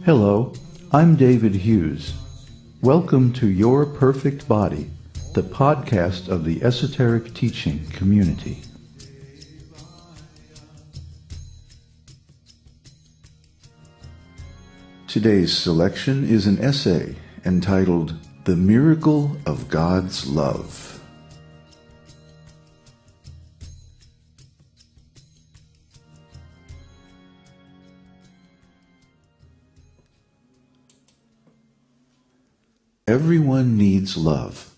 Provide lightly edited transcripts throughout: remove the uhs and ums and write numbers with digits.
Hello, I'm David Hughes. Welcome to Your Perfect Body, the podcast of the Esoteric Teaching Community. Today's selection is an essay entitled The Miracle of God's Love. Everyone needs love,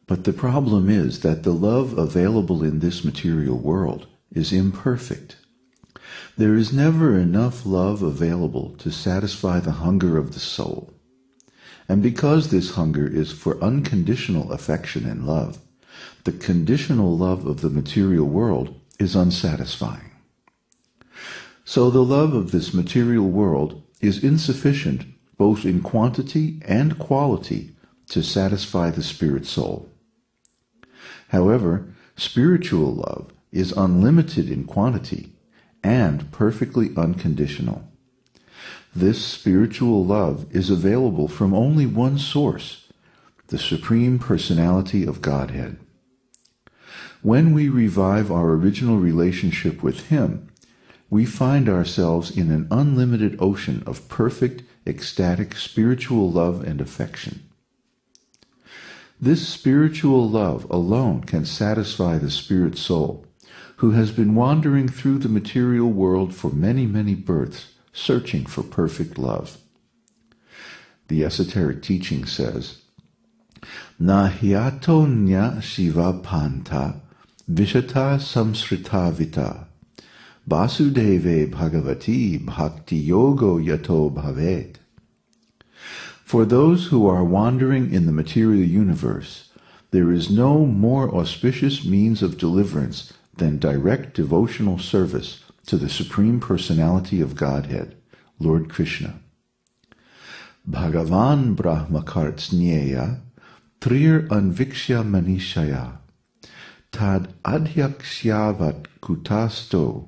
but the problem is that the love available in this material world is imperfect. There is never enough love available to satisfy the hunger of the soul. And because this hunger is for unconditional affection and love, the conditional love of the material world is unsatisfying. So the love of this material world is insufficient both in quantity and quality to satisfy the spirit soul. However, spiritual love is unlimited in quantity and perfectly unconditional. This spiritual love is available from only one source, the Supreme Personality of Godhead. When we revive our original relationship with Him, we find ourselves in an unlimited ocean of perfect, ecstatic spiritual love and affection. This spiritual love alone can satisfy the spirit soul, who has been wandering through the material world for many, many births, searching for perfect love. The esoteric teaching says, Na hyato nya shiva panta vishata samsrita vita Vasudeve Bhagavati Bhakti Yogo Yato Bhavet. For those who are wandering in the material universe, there is no more auspicious means of deliverance than direct devotional service to the Supreme Personality of Godhead, Lord Krishna. Bhagavan Brahmakartsnyeya Trir Anvikshya Manishaya Tad Adhyaksyavat Kutasto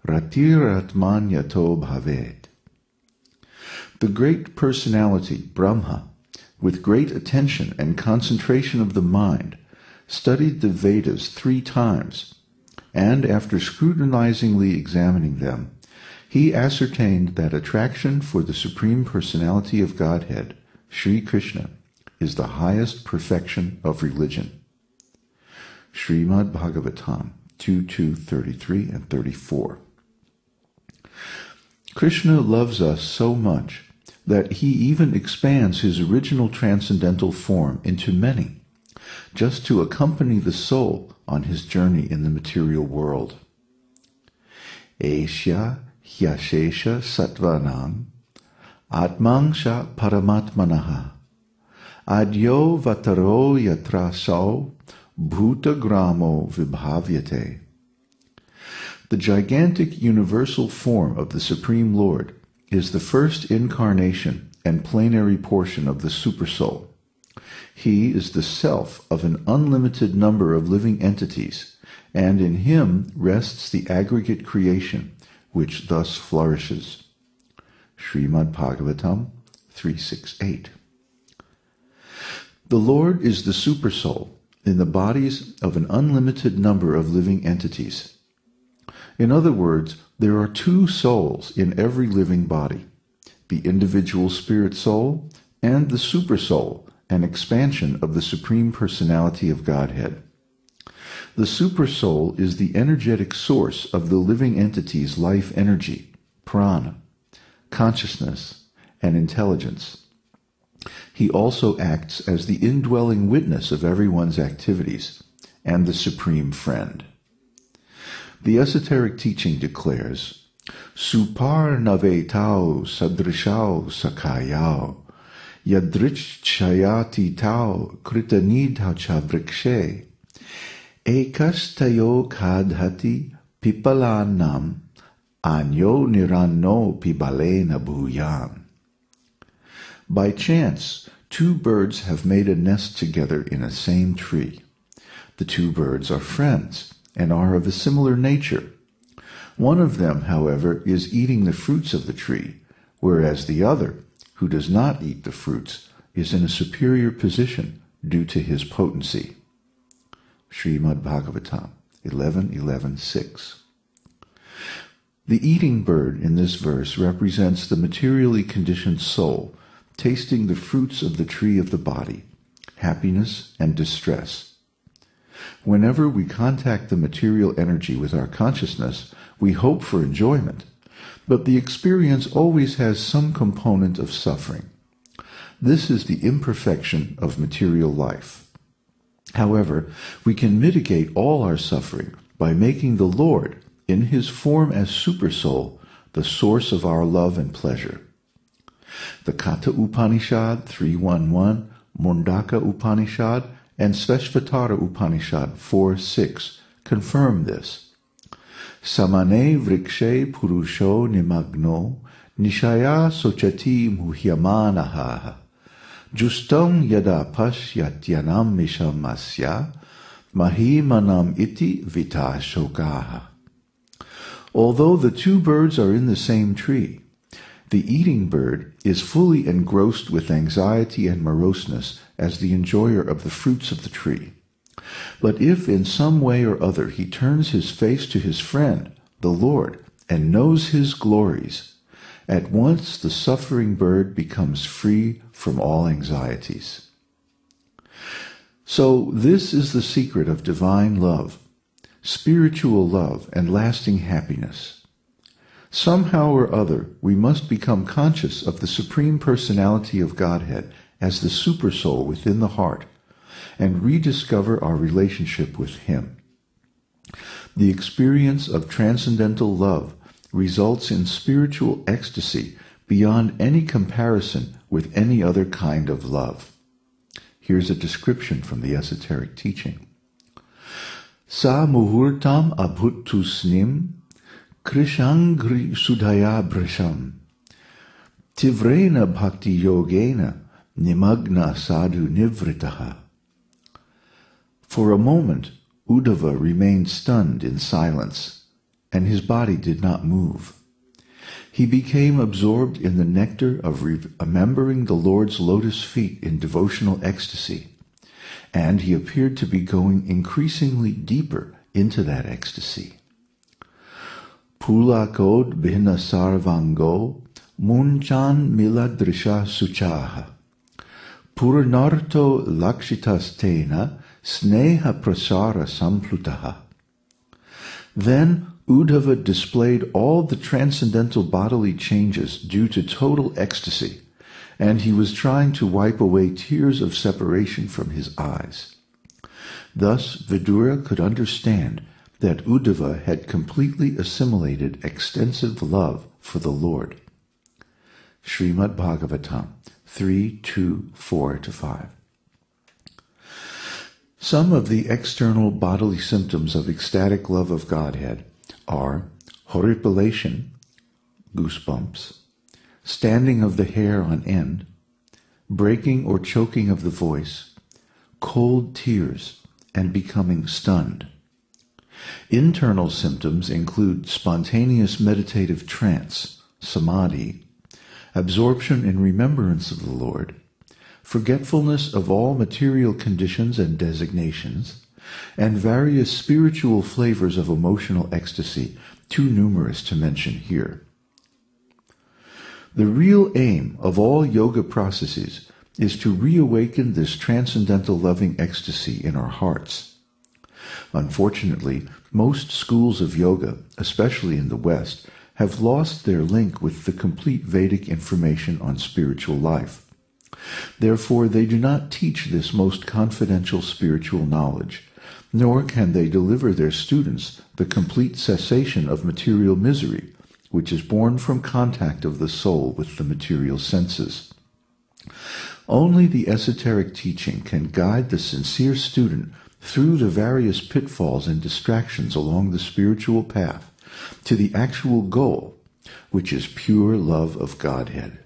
Ratiratmanyato Bhavet. The great personality, Brahma, with great attention and concentration of the mind, studied the Vedas 3 times, and after scrutinizingly examining them, he ascertained that attraction for the Supreme Personality of Godhead, Sri Krishna, is the highest perfection of religion. Srimad Bhagavatam 2:33 and 34. Krishna loves us so much that he even expands his original transcendental form into many, just to accompany the soul on his journey in the material world. Esya hyashesha sattvanam atmangsha paramatmanaha adyo vataro yatrasau bhutagramo vibhavyate. The gigantic universal form of the Supreme Lord is the first incarnation and plenary portion of the Supersoul. He is the self of an unlimited number of living entities, and in him rests the aggregate creation, which thus flourishes. Srimad Bhagavatam 3:6-8. The Lord is the Supersoul in the bodies of an unlimited number of living entities. In other words, there are 2 souls in every living body, the individual spirit soul and the supersoul, an expansion of the Supreme Personality of Godhead. The supersoul is the energetic source of the living entity's life energy, prana, consciousness, and intelligence. He also acts as the indwelling witness of everyone's activities and the supreme friend. The esoteric teaching declares, Suparnavetao sadrishao sakayao yadrich chayati tau kritanidha chavrikshe ekastayo kadhati pipalanam anyo niranno pibalena bhuyan. By chance, 2 birds have made a nest together in a same tree. The 2 birds are friends and are of a similar nature. One of them, however, is eating the fruits of the tree, whereas the other, who does not eat the fruits, is in a superior position due to his potency. Srimad Bhagavatam 11.11.6. The eating bird in this verse represents the materially conditioned soul, tasting the fruits of the tree of the body, happiness and distress. Whenever we contact the material energy with our consciousness, we hope for enjoyment, but the experience always has some component of suffering. This is the imperfection of material life. However, we can mitigate all our suffering by making the Lord, in his form as Supersoul, the source of our love and pleasure. The Katha Upanishad 3.1.1, Mundaka Upanishad, and Sveshvatara Upanishad 4.6 confirm this. Samane vrikshe purusho nimagno nishaya sochati muhyamanaha justam yada pashyatyanam mishamasya mahimanam iti vitashokaha. Although the two birds are in the same tree, the eating bird is fully engrossed with anxiety and moroseness as the enjoyer of the fruits of the tree. But if in some way or other he turns his face to his friend, the Lord, and knows his glories, at once the suffering bird becomes free from all anxieties. So this is the secret of divine love, spiritual love, and lasting happiness. Somehow or other, we must become conscious of the Supreme Personality of Godhead as the Supersoul within the heart, and rediscover our relationship with him. The experience of transcendental love results in spiritual ecstasy beyond any comparison with any other kind of love. Here's a description from the esoteric teaching. Sa muhurtam abhutusnim krishangri sudhaya brisham tivrena bhakti yogena nimagna sadhu nivritaha. For a moment, Uddhava remained stunned in silence, and his body did not move. He became absorbed in the nectar of remembering the Lord's lotus feet in devotional ecstasy, and he appeared to be going increasingly deeper into that ecstasy. Pulakod bhina sarvango munchan miladrisha suchaha purnarto lakshitastena sneha prasara samplutaha. Then Uddhava displayed all the transcendental bodily changes due to total ecstasy, and he was trying to wipe away tears of separation from his eyes. Thus Vidura could understand that Uddhava had completely assimilated extensive love for the Lord. Srimad Bhagavatam 3:2-4-5. Some of the external bodily symptoms of ecstatic love of Godhead are horripilation, goosebumps, standing of the hair on end, breaking or choking of the voice, cold tears, and becoming stunned. Internal symptoms include spontaneous meditative trance, samadhi, absorption in remembrance of the Lord, forgetfulness of all material conditions and designations, and various spiritual flavors of emotional ecstasy, too numerous to mention here. The real aim of all yoga processes is to reawaken this transcendental loving ecstasy in our hearts. Unfortunately, most schools of yoga, especially in the West, have lost their link with the complete Vedic information on spiritual life. Therefore, they do not teach this most confidential spiritual knowledge, nor can they deliver their students the complete cessation of material misery, which is born from contact of the soul with the material senses. Only the esoteric teaching can guide the sincere student through the various pitfalls and distractions along the spiritual path to the actual goal, which is pure love of Godhead.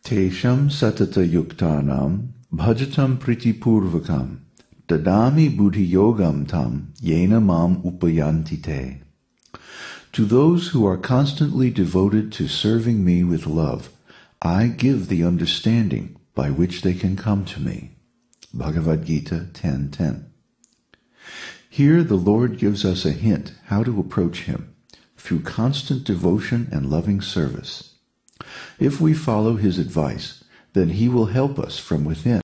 Tesham satata yuktanam bhajatam pritipurvakam dadami buddhi yogam tam yena mam upayanti te. To those who are constantly devoted to serving me with love, I give the understanding by which they can come to me. Bhagavad Gita 10:10. Here the Lord gives us a hint how to approach him, through constant devotion and loving service. If we follow his advice, then he will help us from within.